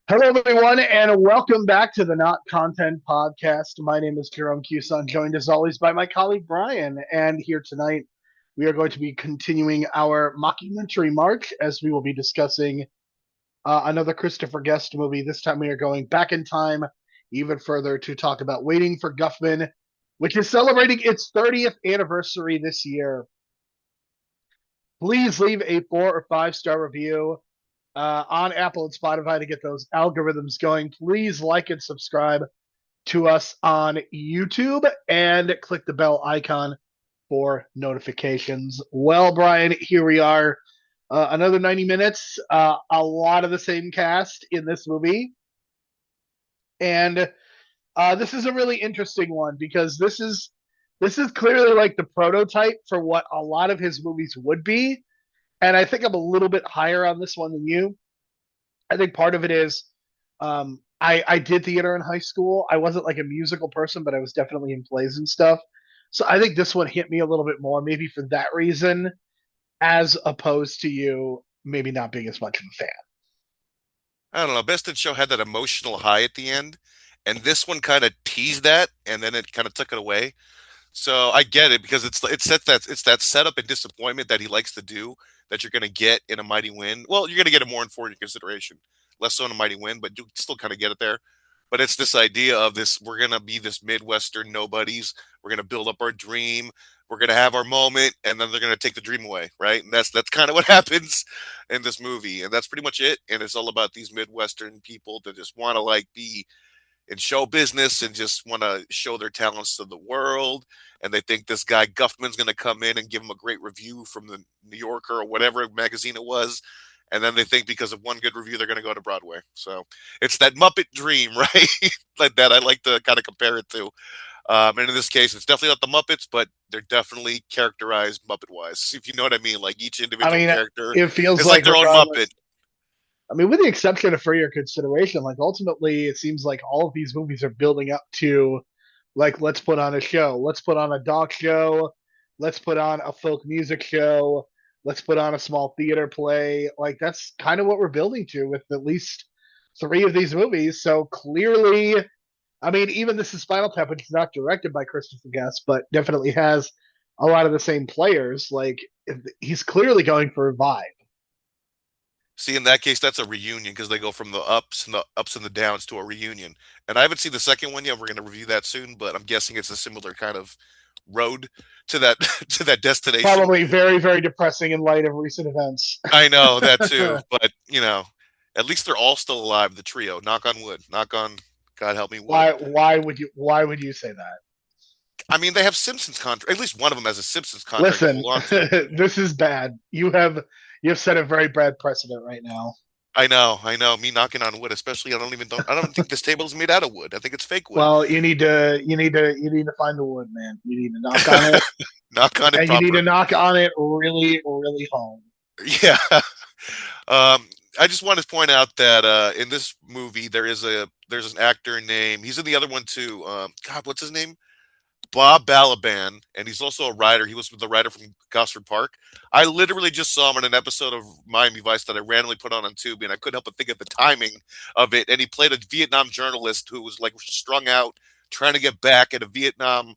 Hello, everyone, and welcome back to the Not Content Podcast. My name is Jerome Cuson, joined as always by my colleague Brian. And here tonight, we are going to be continuing our Mockumentary March as we will be discussing another Christopher Guest movie. This time, we are going back in time even further to talk about Waiting for Guffman, which is celebrating its 30th anniversary this year. Please leave a 4 or 5 star review on Apple and Spotify to get those algorithms going. Please like and subscribe to us on YouTube and click the bell icon for notifications. Well, Brian, here we are. Another 90 minutes. A lot of the same cast in this movie. And this is a really interesting one because this is clearly like the prototype for what a lot of his movies would be. And I think I'm a little bit higher on this one than you. I think part of it is I did theater in high school. I wasn't like a musical person, but I was definitely in plays and stuff. So I think this one hit me a little bit more, maybe for that reason, as opposed to you maybe not being as much of a fan. I don't know. Best in Show had that emotional high at the end, and this one kind of teased that, and then it kind of took it away. So I get it because it's that setup and disappointment that he likes to do that you're going to get in a Mighty Win. Well, you're going to get it more in For Your Consideration, less so in a Mighty Win, but you still kind of get it there. But it's this idea of this: we're going to be this Midwestern nobodies. We're going to build up our dream. We're going to have our moment, and then they're going to take the dream away, right? And that's kind of what happens in this movie, and that's pretty much it. And it's all about these Midwestern people that just want to like be in show business and just want to show their talents to the world. And they think this guy Guffman's going to come in and give them a great review from the New Yorker or whatever magazine it was. And then they think because of one good review, they're going to go to Broadway. So it's that Muppet dream, right? Like that I like to kind of compare it to. And in this case, it's definitely not the Muppets, but they're definitely characterized Muppet wise, if you know what I mean. Like each I individual mean, character it feels is like like their own Muppet. regardless. I mean, with the exception of For Your Consideration, like ultimately, it seems like all of these movies are building up to, like, let's put on a show, let's put on a dog show, let's put on a folk music show, let's put on a small theater play. Like that's kind of what we're building to with at least three of these movies. So clearly, I mean, even this is Spinal Tap, which is not directed by Christopher Guest, but definitely has a lot of the same players. Like he's clearly going for a vibe. See, in that case, that's a reunion because they go from the ups and the downs to a reunion. And I haven't seen the second one yet. We're going to review that soon, but I'm guessing it's a similar kind of road to that to that destination. Probably very, very depressing in light of recent events. I know that too, but at least they're all still alive. The trio. Knock on wood. Knock on God help me wood. Why would you say that? I mean, they have Simpsons contract. At least one of them has a Simpsons contract to Listen, hold on to. this is bad. You have set a very bad precedent right now. I know, I know. Me knocking on wood, especially. I don't think this table is made out of wood. I think it's fake wood. Well, you need to find the wood, man. You need to knock on it, Knock on it and you need proper. to knock on it really, really hard. Yeah. I just want to point out that in this movie there's an actor named he's in the other one too. God, what's his name? Bob Balaban, and he's also a writer. He was the writer from Gosford Park. I literally just saw him in an episode of Miami Vice that I randomly put on Tubi, and I couldn't help but think of the timing of it. And he played a Vietnam journalist who was like strung out, trying to get back at a Vietnam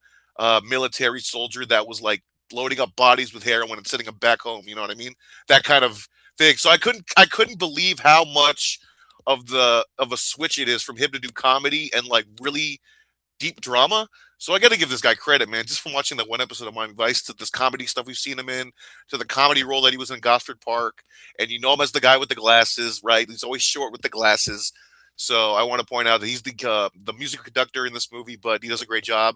military soldier that was like loading up bodies with heroin and sending them back home. You know what I mean? That kind of thing. So I couldn't believe how much of a switch it is from him to do comedy and like really deep drama. So I got to give this guy credit, man, just from watching that one episode of Miami Vice to this comedy stuff we've seen him in, to the comedy role that he was in Gosford Park, and you know him as the guy with the glasses, right? He's always short with the glasses. So I want to point out that he's the music conductor in this movie, but he does a great job.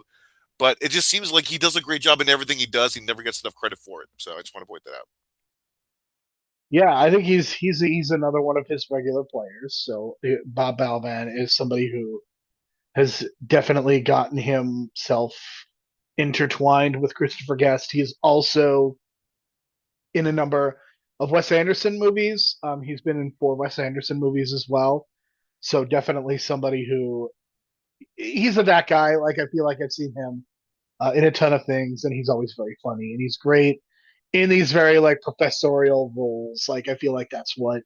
But it just seems like he does a great job in everything he does. He never gets enough credit for it. So I just want to point that out. Yeah, I think he's another one of his regular players. So Bob Balaban is somebody who has definitely gotten himself intertwined with Christopher Guest. He's also in a number of Wes Anderson movies. He's been in 4 Wes Anderson movies as well. So definitely somebody who he's that guy. Like I feel like I've seen him in a ton of things, and he's always very funny, and he's great in these very like professorial roles. Like I feel like that's what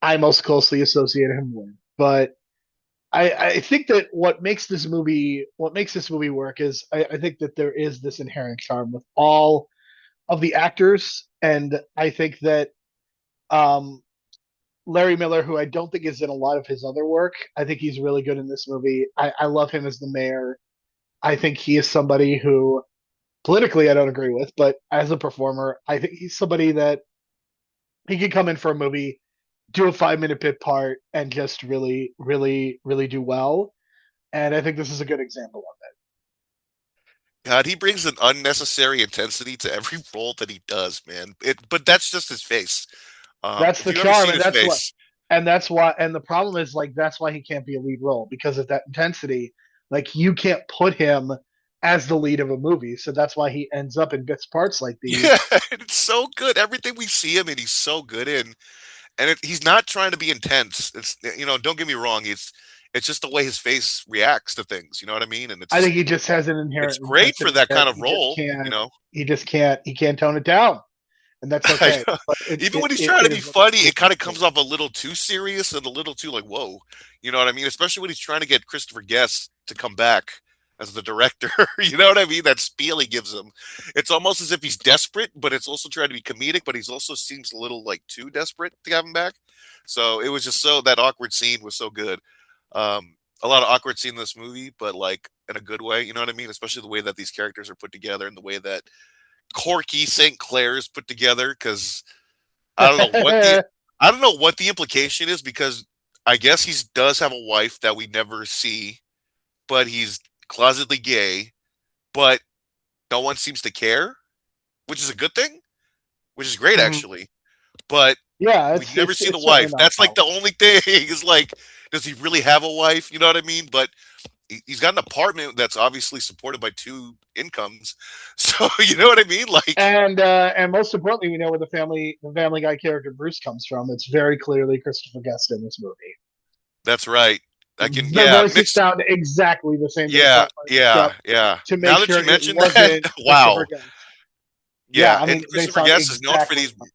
I most closely associate him with. but I think that what makes this movie work is I think that there is this inherent charm with all of the actors, and I think that um, Larry Miller, who I don't think is in a lot of his other work, I think he's really good in this movie. I love him as the mayor. I think he is somebody who politically I don't agree with, but as a performer, I think he's somebody that he can come in for a movie, do a 5 minute bit part, and just really, really, really do well. And I think this is a good example of it. God, he brings an unnecessary intensity to every role that he does, man. But that's just his face. That's If the you've ever charm, seen and his that's what, face, and that's why, and the problem is like that's why he can't be a lead role because of that intensity. Like you can't put him as the lead of a movie, so that's why he ends up in bits parts like yeah, these. it's so good. Everything we see him in, he's so good in, and he's not trying to be intense. It's don't get me wrong. It's just the way his face reacts to things. You know what I mean? And I think he just has an it's inherent great for intensity that that kind of role. he can't tone it down, and that's I okay. know. But Even when he's trying to it be is what it funny, it is. kind of comes off a little too serious and a little too like, whoa. You know what I mean? Especially when he's trying to get Christopher Guest to come back as the director. You know what I mean? That spiel he gives him. It's almost as if he's desperate, but it's also trying to be comedic, but he's also seems a little like too desperate to have him back. So it was just so that awkward scene was so good. A lot of awkward scene in this movie, but like in a good way, you know what I mean? Especially the way that these characters are put together and the way that Corky St. Clair's put together because I don't know what the I don't know what the implication is because I guess he does have a wife that we never see, but he's closetly gay, but no one seems to care, which is a good thing, which is great Mhm. actually. But Yeah, we never see the it's certainly wife. not That's like the polished. only thing is like, does he really have a wife? You know what I mean? But he's got an apartment that's obviously supported by two incomes. So you know what I mean? Like And most importantly, we know where the Family Guy character Bruce comes from. It's very clearly Christopher Guest in this movie. that's right. I can The yeah, voices mixed sound exactly the same. They yeah, felt mic'd yeah, up yeah. to make Now that sure you it mention that, wasn't Christopher wow. Guest. Yeah, Yeah, I and mean they Christopher sound Guest is known for exactly alike.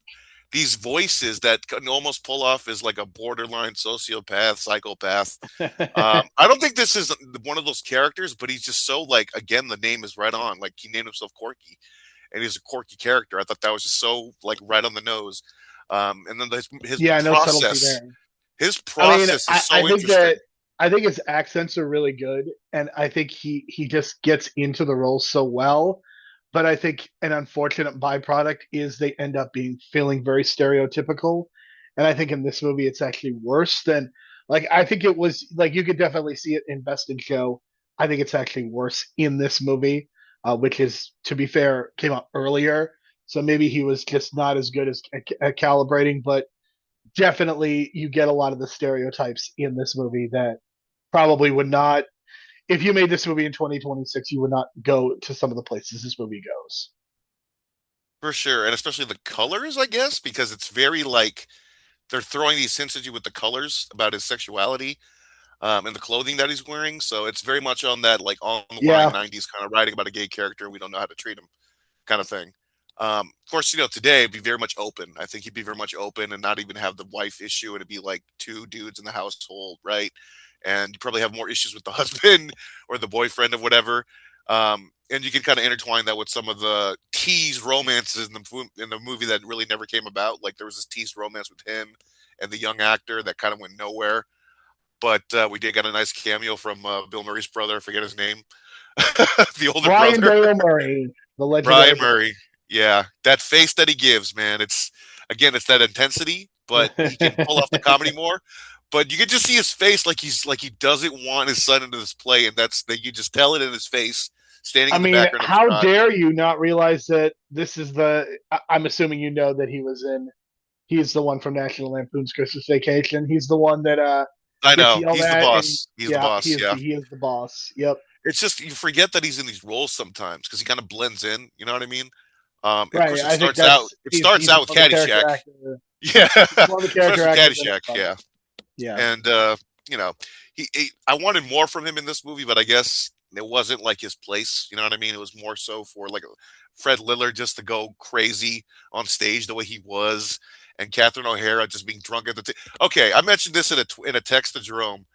these voices that can almost pull off as like a borderline sociopath, psychopath. I don't think this is one of those characters, but he's just so like again, the name is right on. Like he named himself Corky, and he's a quirky character. I thought that was just so like right on the nose. And then Yeah, no subtlety there. his I mean, process is so I think his accents are really good, and I think he just gets into the role so well. But I think an unfortunate byproduct is they end up being feeling very stereotypical, and I think in this movie it's actually worse than like I think it was like you could definitely see it in Best in Show. I think it's actually worse in this movie, which is to be fair came out earlier, so maybe he was just not as good as at calibrating, but definitely you get a lot of the stereotypes in this movie that probably would not if you made this movie in 2026 you would not go to some of the places this movie goes. for sure, and especially the colors, I guess, because it's very like they're throwing these hints at you with the colors about his sexuality and the clothing that he's wearing. So it's very much on that like on the line Yeah, '90s kind of writing about a gay character. We don't know how to treat him kind of thing. Of course, today it'd be very much open. I think he'd be very much open and not even have the wife issue. It'd be like two dudes in the household, right? And you probably have more issues with the husband or the boyfriend or whatever. And you can kind of intertwine that with some of the teased romances in the movie that really never came about. Like there was this teased romance with him and the young actor that kind of went nowhere. But we did get a nice cameo from Bill Murray's brother. I forget his name, the older Brian brother. Dale Murray, the Brian legendary Murray. Yeah, that face that he gives, man. It's again, it's that intensity, but he can pull off the comedy more. But you can just see his face, like he's like he doesn't want his son into this play, and that's that you just tell it in his face, standing I in the mean, background of the how shot. dare you not realize that this is I'm assuming you know that he's the one from National Lampoon's Christmas Vacation. He's the one that I gets know yelled he's the at, and boss. He's the yeah, boss. Yeah, he is the boss. Yep. it's just you forget that he's in these roles sometimes because he kind of blends in. You know what I mean? Of Right. course, I think that's It starts he's out with one of the character Caddyshack. actor. Yeah, He's one of the character starts with actors in it. Caddyshack. Funny. Yeah. Yeah. And you know, I wanted more from him in this movie, but I guess it wasn't like his place. You know what I mean? It was more so for like Fred Willard just to go crazy on stage the way he was, and Catherine O'Hara just being drunk at the okay, I mentioned this in a text to Jerome.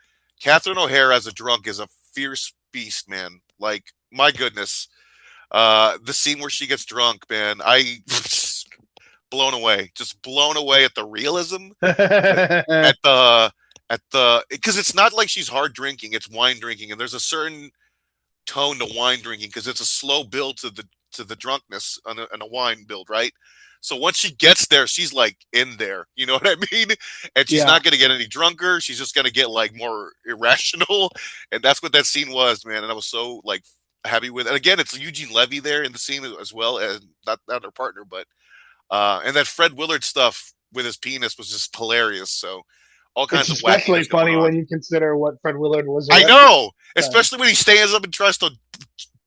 Catherine O'Hara as a drunk is a fierce beast, man. Like, my goodness. The scene where she gets drunk, man, I blown away. Just blown away at the realism, at the because it's not like she's hard drinking, it's wine drinking, and there's a certain tone to wine drinking because it's a slow build to the drunkenness on a wine build, right? So once she gets there, she's like in there. You know what I mean? And she's Yeah. not going to get any drunker. She's just going to get like more irrational. And that's what that scene was, man. And I was so like happy with it. And again, it's Eugene Levy there in the scene as well, as not her partner, but and that Fred Willard stuff with his penis was just hilarious. So all It's kinds of especially wackiness going funny on. when you consider what Fred Willard was I arrested know, for. especially when he stands up and tries to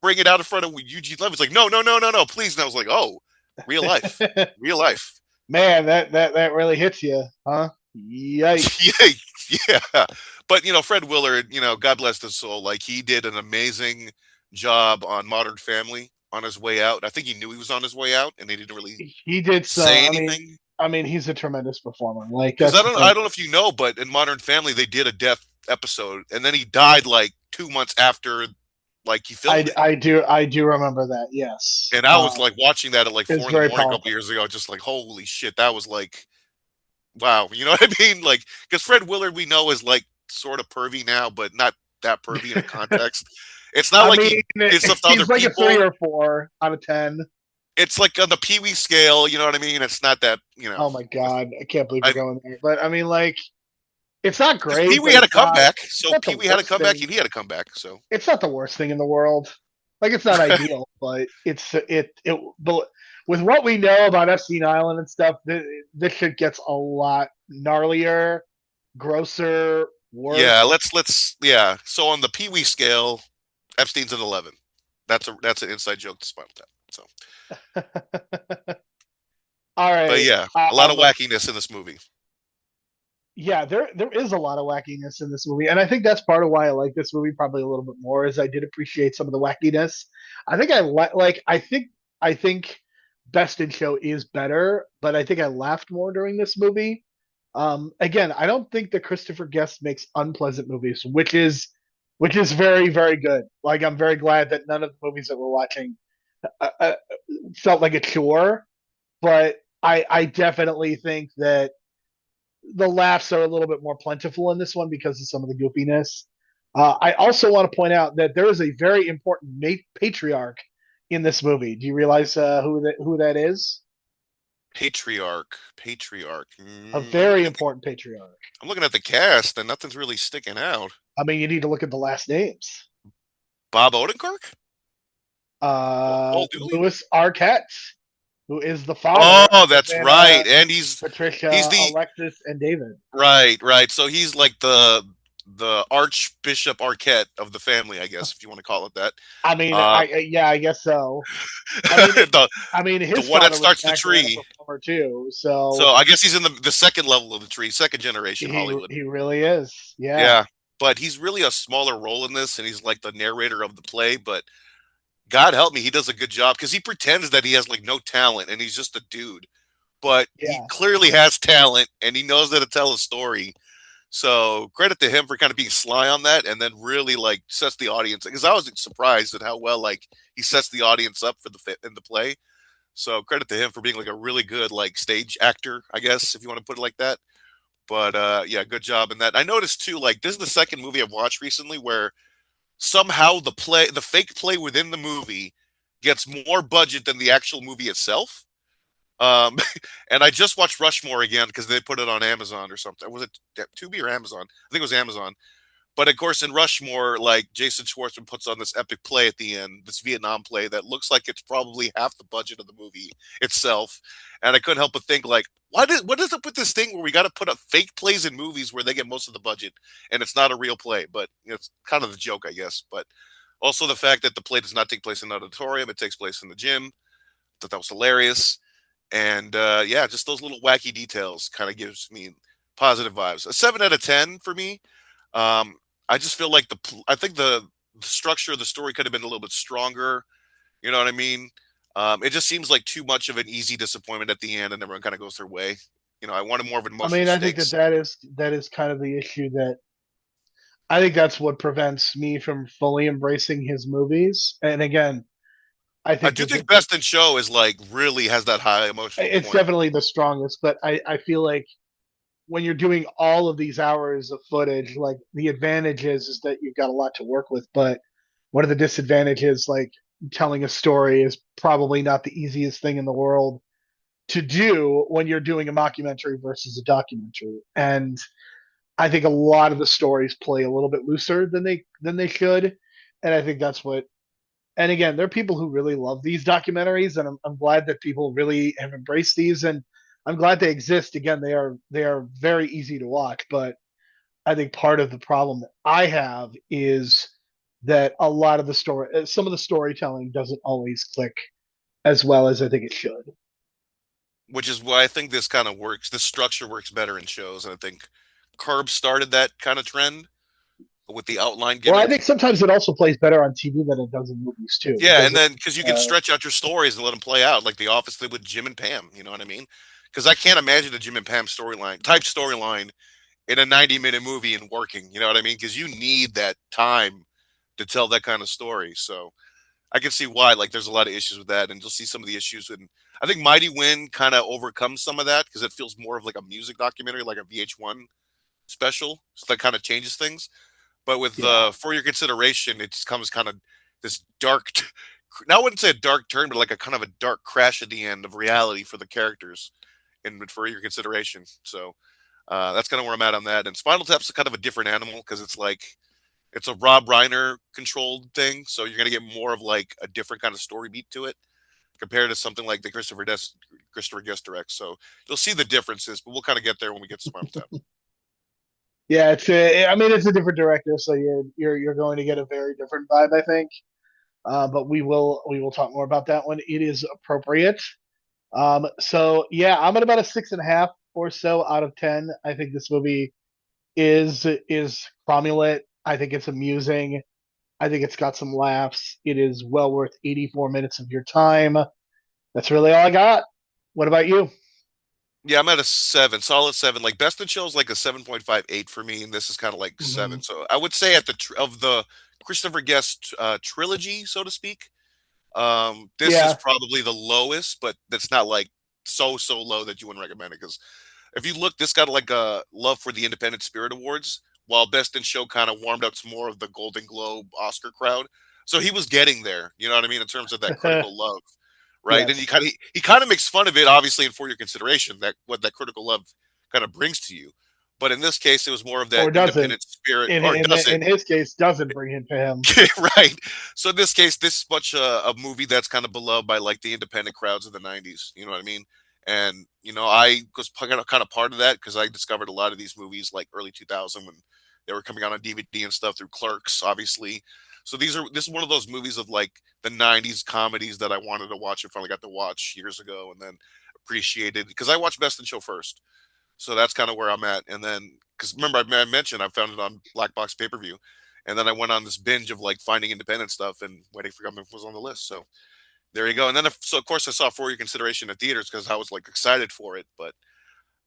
bring it out in front of Eugene Levy. It's like, no, no, no, no, no, please. And I was like, oh, real life, real life. Man, that really hits you, huh? Yikes. Yeah, yeah. But Fred Willard, God bless his soul. Like, he did an amazing job on Modern Family on his way out. I think he knew he was on his way out, and he didn't really He did some. say I mean, anything. he's a tremendous performer. Like Because that's the I thing. don't know if you know, but in Modern Family they did a death episode, and then he died like 2 months after, like, he filmed it. I do remember that. Yes, And I was like watching that at like it's four in the very morning a couple powerful. years ago, just like, holy shit, that was like, wow, you know what I mean? Like, because Fred Willard we know is like sort of pervy now, but not that pervy in a context. It's not I like mean, he did stuff to other he's like a three people. or four out of 10. It's like on the Pee Wee scale, you know what I mean? It's not that, Oh my god, I can't believe we're I going there. But I mean, like, it's not because Pee great, Wee but had a it's not. comeback, It's so not Pee the Wee had a worst comeback, thing. and he had a comeback. So It's not the worst thing in the world. Like, it's not ideal, but it. But with what we know about Epstein Island and stuff, this shit gets a lot gnarlier, grosser, yeah, worse. yeah. So on the Pee Wee scale, Epstein's an 11. That's an inside joke to Spinal Tap. So, All but right. yeah, a lot of wackiness in this movie. Yeah, there is a lot of wackiness in this movie, and I think that's part of why I like this movie probably a little bit more. Is I did appreciate some of the wackiness. I think I think Best in Show is better, but I think I laughed more during this movie. Again, I don't think that Christopher Guest makes unpleasant movies, which is very very good. Like, I'm very glad that none of the movies that we're watching uh, uh, felt like a chore, but I definitely think that the laughs are a little bit more plentiful in this one because of some of the goofiness. I also want to point out that there is a very important patriarch in this movie. Do you realize who that is? Patriarch. A very important patriarch. I'm looking at the cast, and nothing's really sticking out. I mean, you need to look at the last names. Bob Odenkirk, Paul Dooley. Louis Arquette, who is the father Oh, of that's Savannah, right, and he's Patricia, the Alexis, and David. right. So he's like the Archbishop Arquette of the family, I guess, if you want to call it that. I mean, Uh, yeah, I guess so. I mean, the his one that father was starts an the actor and a tree. performer too, So so I guess he's in the second level of the tree, second generation Hollywood. he really is. Yeah, Yeah, but he's really a smaller role in this, and he's like the narrator of the play. But God help me, he does a good job because he pretends that he has like no talent and he's just a dude, but he yeah, clearly has talent and he knows how to tell a story. So credit to him for kind of being sly on that, and then really like sets the audience. Because I was surprised at how well like he sets the audience up for in the play. So credit to him for being like a really good like stage actor, I guess, if you want to put it like that. But yeah, good job in that. I noticed too, like this is the second movie I've watched recently where somehow the fake play within the movie gets more budget than the actual movie itself. Um, and I just watched Rushmore again because they put it on Amazon or something. Was it Tubi or Amazon? I think it was Amazon. But of course, in Rushmore, like Jason Schwartzman puts on this epic play at the end, this Vietnam play that looks like it's probably half the budget of the movie itself. And I couldn't help but think, like, what is up with this thing where we got to put up fake plays in movies where they get most of the budget and it's not a real play? But it's kind of the joke, I guess. But also the fact that the play does not take place in an auditorium; it takes place in the gym. I thought that was hilarious. And yeah, just those little wacky details kind of gives me positive vibes. A 7 out of 10 for me. Um, I just feel like I think the structure of the story could have been a little bit stronger. You know what I mean? It just seems like too much of an easy disappointment at the end, and everyone kind of goes their way. I wanted more of I emotional mean, I think that stakes. that is kind of the issue that I think that's what prevents me from fully embracing his movies. And again, I I think do that think Best in Show is like really has that high emotional it's point. definitely the strongest, but I feel like when you're doing all of these hours of footage, like the advantage is that you've got a lot to work with, but one of the disadvantages, like telling a story, is probably not the easiest thing in the world to do when you're doing a mockumentary versus a documentary. And I think a lot of the stories play a little bit looser than they should, and I think that's what. And again, there are people who really love these documentaries, and I'm glad that people really have embraced these, and I'm glad they exist. Again, they are very easy to watch, but I think part of the problem that I have is that a lot of the story, some of the storytelling doesn't always click as well as I think it should. Which is why I think this kind of works. This structure works better in shows, and I think Curb started that kind of trend with the outline Well, I think gimmick. sometimes it also plays better on TV than it does in movies too, Yeah, because and then because you can stretch out your stories and let them play out, like The Office did with Jim and Pam. You know what I mean? Because I can't imagine the Jim and Pam storyline in a 90-minute movie and working. You know what I mean? Because you need that time to tell that kind of story. So I can see why. Like, there's a lot of issues with that, and you'll see some of the issues. And I think Mighty Wind kind of overcomes some of that because it feels more of like a music documentary, like a VH1 special. So that kind of changes things. But with yeah. For Your Consideration, it just comes kind of this dark. Now I wouldn't say a dark turn, but like a kind of a dark crash at the end of reality for the characters, and For Your Consideration. So that's kind of where I'm at on that. And Spinal Tap's kind of a different animal because it's a Rob Reiner controlled thing, so you're gonna get more of like a different kind of story beat to it compared to something like the Christopher Guest directs. So you'll see the differences, but we'll kind of get there when we get to Spinal Tap. Yeah, I mean, it's a different director, so you're going to get a very different vibe, I think. But we will talk more about that when it is appropriate. So yeah, I'm at about a 6.5 or so out of 10. I think this movie is cromulent. I think it's amusing. I think it's got some laughs. It is well worth 84 minutes of your time. That's really all I got. What about you? Yeah, I'm at a 7, solid 7. Like Best in Show is like a 7.58 for me, and this is kind of like Mm-hmm. 7. So I would say at of the Christopher Guest trilogy, so to speak, this is Yeah. probably the lowest, but that's not like so low that you wouldn't recommend it because if you look, this got like a love for the Independent Spirit Awards, while Best in Show kind of warmed up to more of the Golden Globe Oscar crowd. So he was getting there, you know what I mean, in terms of that critical love, right? And Yes. he kind of makes fun of it, obviously, and For Your Consideration, that what that critical love kind of brings to you. But in this case, it was more of that Or doesn't. independent spirit, In or in does it? in his case, doesn't bring it to him. Right. So in this case, this is much a movie that's kind of beloved by like the independent crowds of the '90s. You know what I mean? And I was kind of part of that because I discovered a lot of these movies like early 2000 when they were coming out on DVD and stuff through Clerks, obviously. So this is one of those movies of like the '90s comedies that I wanted to watch and finally got to watch years ago, and then appreciated because I watched Best in Show first. So that's kind of where I'm at. And then, because remember, I mentioned I found it on Black Box Pay Per View, and then I went on this binge of like finding independent stuff, and Waiting for Guffman was on the list. So there you go. And then, so of course, I saw For Your Consideration at theaters because I was like excited for it, but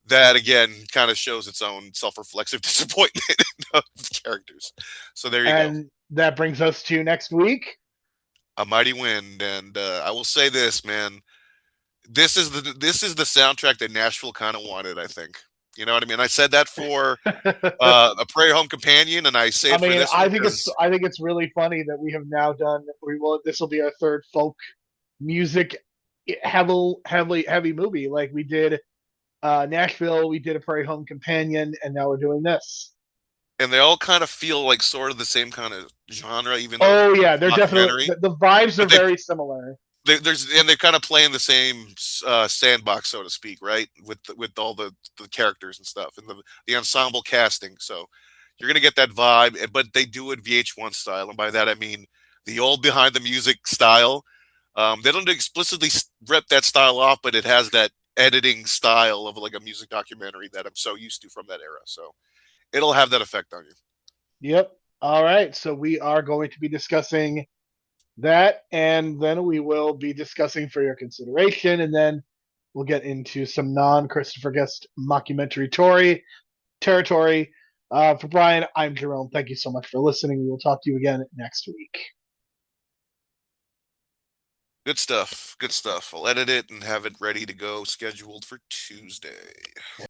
that again kind of shows its own self-reflexive disappointment of the characters. So there you go. And that brings us to next week. A Mighty Wind, and I will say this, man. This is the soundtrack that Nashville kind of wanted. I think. You know what I mean? I said that for A Prairie Home Companion, and I say I it for mean, this I one think it's because I think it's really funny that we have now done. We will. This will be our third folk music heavy movie. Like we did Nashville, we did A Prairie Home Companion, and now we're doing this. and they all kind of feel like sort of the same kind of genre, even though Oh yeah, it's they're definitely documentary. the vibes are But very similar. they kind of play in the same sandbox, so to speak, right? With all the characters and stuff and the ensemble casting. So you're gonna get that vibe, but they do it VH1 style, and by that I mean the old behind the music style. They don't explicitly rip that style off, but it has that editing style of like a music documentary that I'm so used to from that era. So it'll have that effect on you. Yep. All right, so we are going to be discussing that, and then we will be discussing For Your Consideration, and then we'll get into some non-Christopher Guest mockumentary Tory territory. For Brian, I'm Jerome. Thank you so much for listening. We will talk to you again next week. Good stuff. Good stuff. I'll edit it and have it ready to go, scheduled for Tuesday.